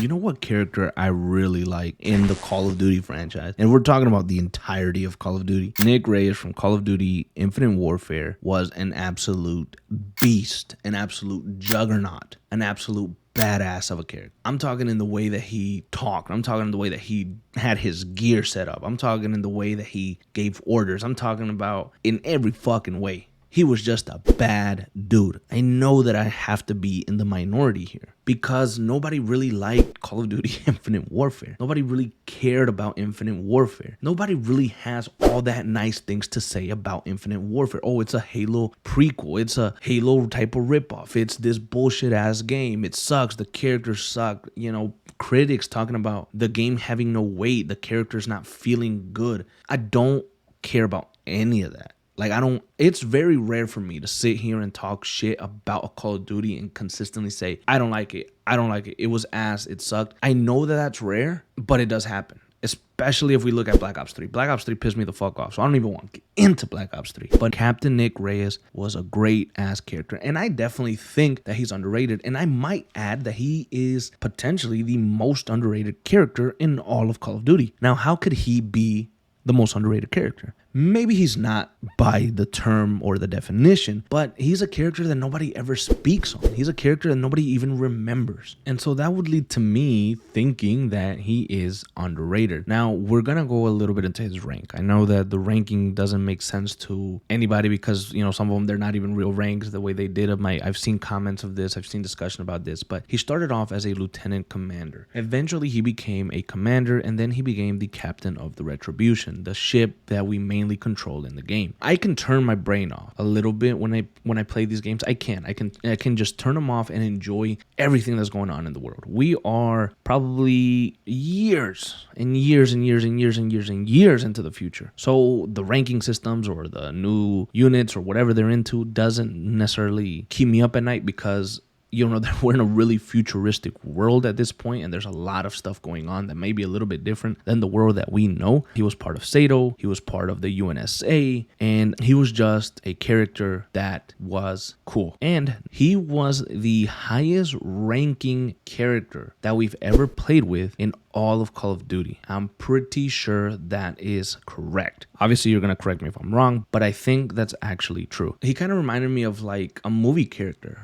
You know what character I really like in the Call of Duty franchise? And we're talking about the entirety of Call of Duty. Nick Reyes from Call of Duty Infinite Warfare was an absolute beast, an absolute juggernaut, an absolute badass of a character. I'm talking in the way that he talked. I'm talking in the way that he had his gear set up. I'm talking in the way that he gave orders. I'm talking about in every fucking way. He was just a bad dude. I know that I have to be in the minority here because nobody really liked Call of Duty Infinite Warfare. Nobody really cared about Infinite Warfare. Nobody really has all that nice things to say about Infinite Warfare. Oh, it's a Halo prequel. It's a Halo type of ripoff. It's this bullshit ass game. It sucks. The characters suck. You know, critics talking about the game having no weight. The characters not feeling good. I don't care about any of that. Like, it's very rare for me to sit here and talk shit about a Call of Duty and consistently say, I don't like it. I don't like it. It was ass. It sucked. I know that that's rare, but it does happen. Especially if we look at Black Ops 3. Black Ops 3 pissed me the fuck off, so I don't even want to get into Black Ops 3. But Captain Nick Reyes was a great ass character, and I definitely think that he's underrated, and I might add that he is potentially the most underrated character in all of Call of Duty. Now, how could he be the most underrated character? Maybe he's not by the term or the definition, but he's a character that nobody ever speaks on. He's a character that nobody even remembers. And so that would lead to me thinking that he is underrated. Now, we're going to go a little bit into his rank. I know that the ranking doesn't make sense to anybody because, you know, some of them, they're not even real ranks the way they did them. I've seen comments of this. I've seen discussion about this, but he started off as a lieutenant commander. Eventually, he became a commander, and then he became the captain of the Retribution, the ship that we mainly control in the game. I can turn my brain off a little bit when I play these games. I can just turn them off and enjoy everything that's going on in the world. We are probably years and years and years and years and years and years into the future. So the ranking systems or the new units or whatever they're into doesn't necessarily keep me up at night because you know, we're in a really futuristic world at this point, and there's a lot of stuff going on that may be a little bit different than the world that we know. He was part of SATO, he was part of the UNSA, and he was just a character that was cool. And he was the highest ranking character that we've ever played with in all of Call of Duty. I'm pretty sure that is correct. Obviously, you're going to correct me if I'm wrong, but I think that's actually true. He kind of reminded me of like a movie character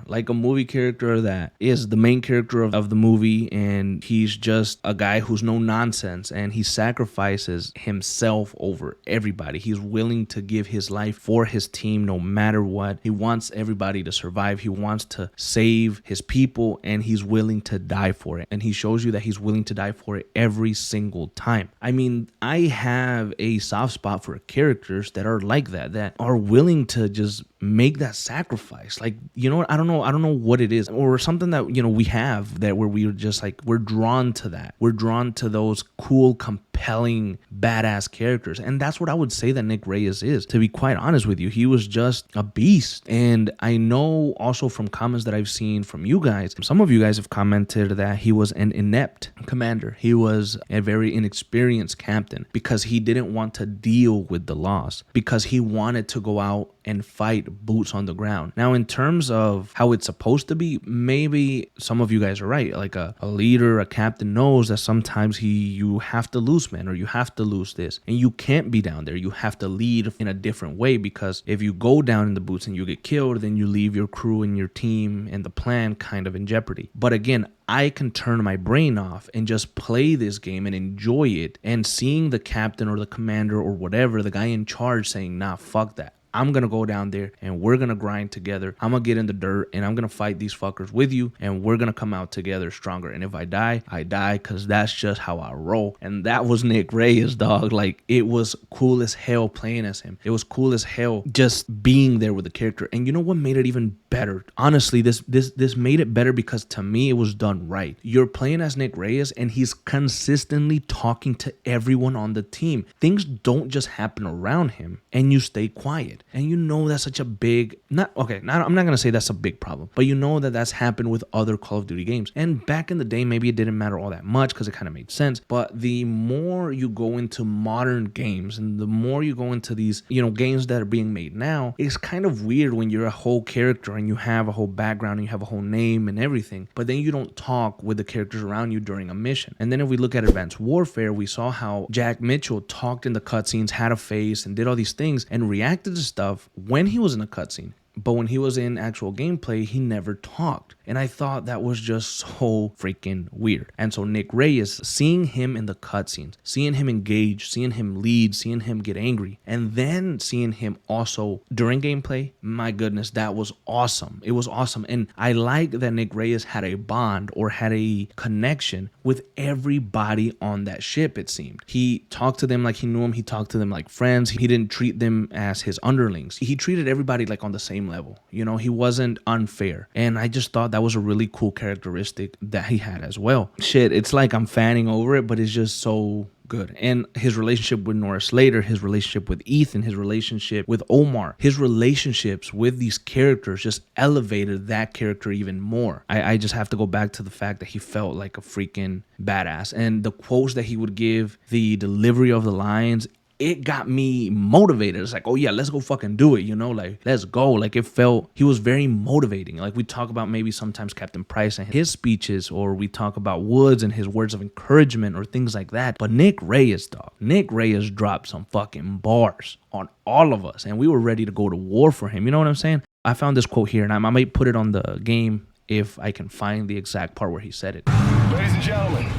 that is the main character of the movie, and he's just a guy who's no nonsense, and he sacrifices himself over everybody. He's willing to give his life for his team no matter what. He wants everybody to survive. He wants to save his people, and he's willing to die for it. And he shows you that he's willing to die for it every single time. I mean, I have a soft spot for characters that are like that are willing to just make that sacrifice. Like, you know what? I don't know what it is, or something that, you know, we have that where we're just like, we're drawn to that. We're drawn to those cool, compelling, badass characters. And that's what I would say that Nick Reyes is, to be quite honest with you. He was just a beast. And I know also from comments that I've seen from you guys, some of you guys have commented that he was an inept commander. He was a very inexperienced captain because he didn't want to deal with the loss, because he wanted to go out and fight boots on the ground. Now, in terms of how it's supposed to be, maybe some of you guys are right. Like a leader, a captain knows that sometimes you have to lose men, or you have to lose this, and you can't be down there. You have to lead in a different way, because if you go down in the boots and you get killed, then you leave your crew and your team and the plan kind of in jeopardy. But again, I can turn my brain off and just play this game and enjoy it, and seeing the captain or the commander or whatever, the guy in charge saying, nah, fuck that. I'm going to go down there and we're going to grind together. I'm going to get in the dirt and I'm going to fight these fuckers with you, and we're going to come out together stronger. And if I die, I die, because that's just how I roll. And that was Nick Reyes, dog. Like, it was cool as hell playing as him. It was cool as hell just being there with the character. And you know what made it even better? Honestly, this made it better because to me, it was done right. You're playing as Nick Reyes and he's consistently talking to everyone on the team. Things don't just happen around him and you stay quiet. died. And you know that's such a big, I'm not going to say that's a big problem, but you know that that's happened with other Call of Duty games. And back in the day, maybe it didn't matter all that much because it kind of made sense. But the more you go into modern games and the more you go into these, games that are being made now, it's kind of weird when you're a whole character and you have a whole background and you have a whole name and everything, but then you don't talk with the characters around you during a mission. And then if we look at Advanced Warfare, we saw how Jack Mitchell talked in the cutscenes, had a face, and did all these things and reacted to stuff when he was in a cutscene. But when he was in actual gameplay, he never talked. And I thought that was just so freaking weird. And so Nick Reyes, seeing him in the cutscenes, seeing him engage, seeing him lead, seeing him get angry, and then seeing him also during gameplay, my goodness, that was awesome. It was awesome. And I like that Nick Reyes had a bond or had a connection with everybody on that ship, it seemed. He talked to them like he knew them. He talked to them like friends. He didn't treat them as his underlings. He treated everybody like on the same level. He wasn't unfair. And I just thought that was a really cool characteristic that he had as well. Shit, it's like I'm fanning over it, but it's just so good. And his relationship with Nora Slater, his relationship with Ethan, his relationship with Omar, his relationships with these characters just elevated that character even more. I just have to go back to the fact that he felt like a freaking badass. And the quotes that he would give, the delivery of the lines, it got me motivated. It's like, oh yeah, let's go fucking do it, like let's go. Like it felt, he was very motivating. Like we talk about maybe sometimes Captain Price and his speeches, or we talk about Woods and his words of encouragement or things like that. But Nick Reyes, dog, Nick Reyes dropped some fucking bars on all of us and we were ready to go to war for him. You know what I'm saying? I found this quote here and I might put it on the game if I can find the exact part where he said it. Ladies and gentlemen,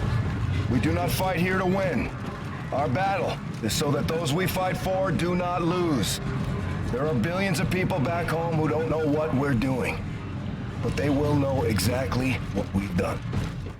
we do not fight here to win. Our battle is so that those we fight for do not lose. There are billions of people back home who don't know what we're doing, but they will know exactly what we've done.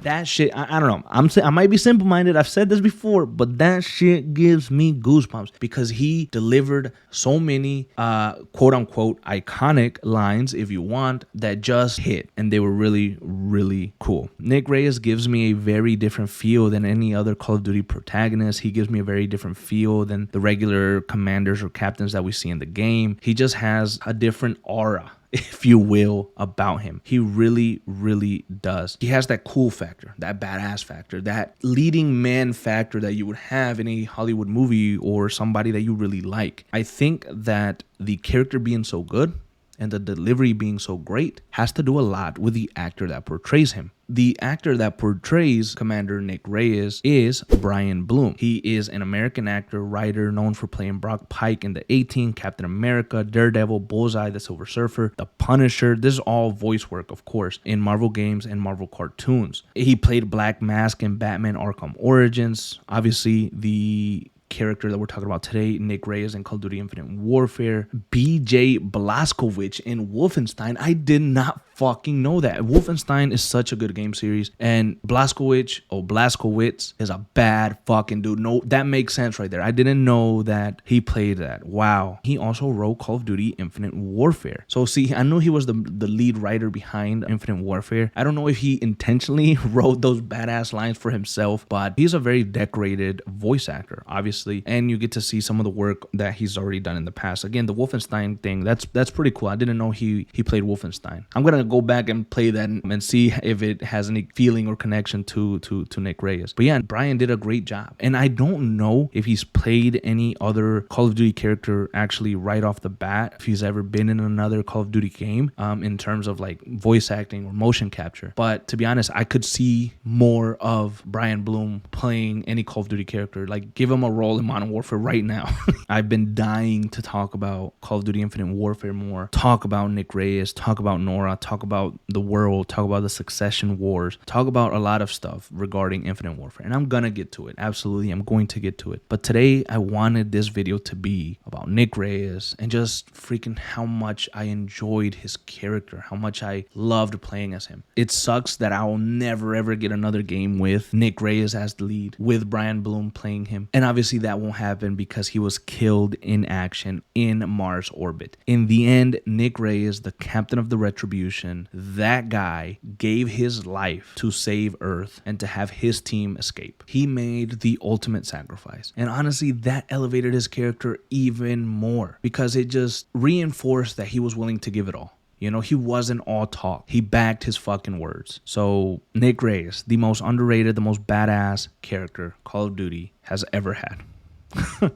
That shit, I don't know. I might be simple-minded. I've said this before, but that shit gives me goosebumps because he delivered so many quote-unquote iconic lines, if you want, that just hit. And they were really, really cool. Nick Reyes gives me a very different feel than any other Call of Duty protagonist. He gives me a very different feel than the regular commanders or captains that we see in the game. He just has a different aura, if you will, about him. He really, really does. He has that cool factor, that badass factor, that leading man factor that you would have in a Hollywood movie or somebody that you really like. I think that the character being so good and the delivery being so great has to do a lot with the actor that portrays him. The actor that portrays Commander Nick Reyes is Brian Bloom. He is an American actor, writer, known for playing Brock Pike in the A-Team, Captain America, Daredevil, Bullseye, the Silver Surfer, the Punisher. This is all voice work, of course, in Marvel games and Marvel cartoons. He played Black Mask in Batman Arkham Origins. Obviously, the character that we're talking about today, Nick Reyes in Call of Duty Infinite Warfare. BJ Blazkowicz in Wolfenstein. I did not fucking know that. Wolfenstein is such a good game series, and Blazkowicz is a bad fucking dude. No, that makes sense right there. I didn't know that he played that. Wow. He also wrote Call of Duty Infinite Warfare. So see, I knew he was the lead writer behind Infinite Warfare. I don't know if he intentionally wrote those badass lines for himself, but he's a very decorated voice actor, obviously, and you get to see some of the work that he's already done in the past. Again, the Wolfenstein thing, that's pretty cool. I didn't know he played Wolfenstein. I'm gonna go back and play that and see if it has any feeling or connection to Nick Reyes. But yeah, Brian did a great job. And I don't know if he's played any other Call of Duty character actually right off the bat, if he's ever been in another Call of Duty game in terms of like voice acting or motion capture. But to be honest, I could see more of Brian Bloom playing any Call of Duty character. Like, give him a role in Modern Warfare right now. I've been dying to talk about Call of Duty Infinite Warfare more, talk about Nick Reyes, talk about Nora, talk about the world, talk about the succession wars, talk about a lot of stuff regarding Infinite Warfare. And I'm gonna get to it. Absolutely, I'm going to get to it. But today, I wanted this video to be about Nick Reyes and just freaking how much I enjoyed his character, how much I loved playing as him. It sucks that I will never ever get another game with Nick Reyes as the lead, with Brian Bloom playing him. And obviously that won't happen because he was killed in action in Mars orbit. In the end, Nick Reyes, the captain of the Retribution, situation, that guy gave his life to save Earth and to have his team escape. He made the ultimate sacrifice. And honestly, that elevated his character even more because it just reinforced that he was willing to give it all. You know, he wasn't all talk. He backed his fucking words. So Nick Reyes, the most underrated, the most badass character Call of Duty has ever had.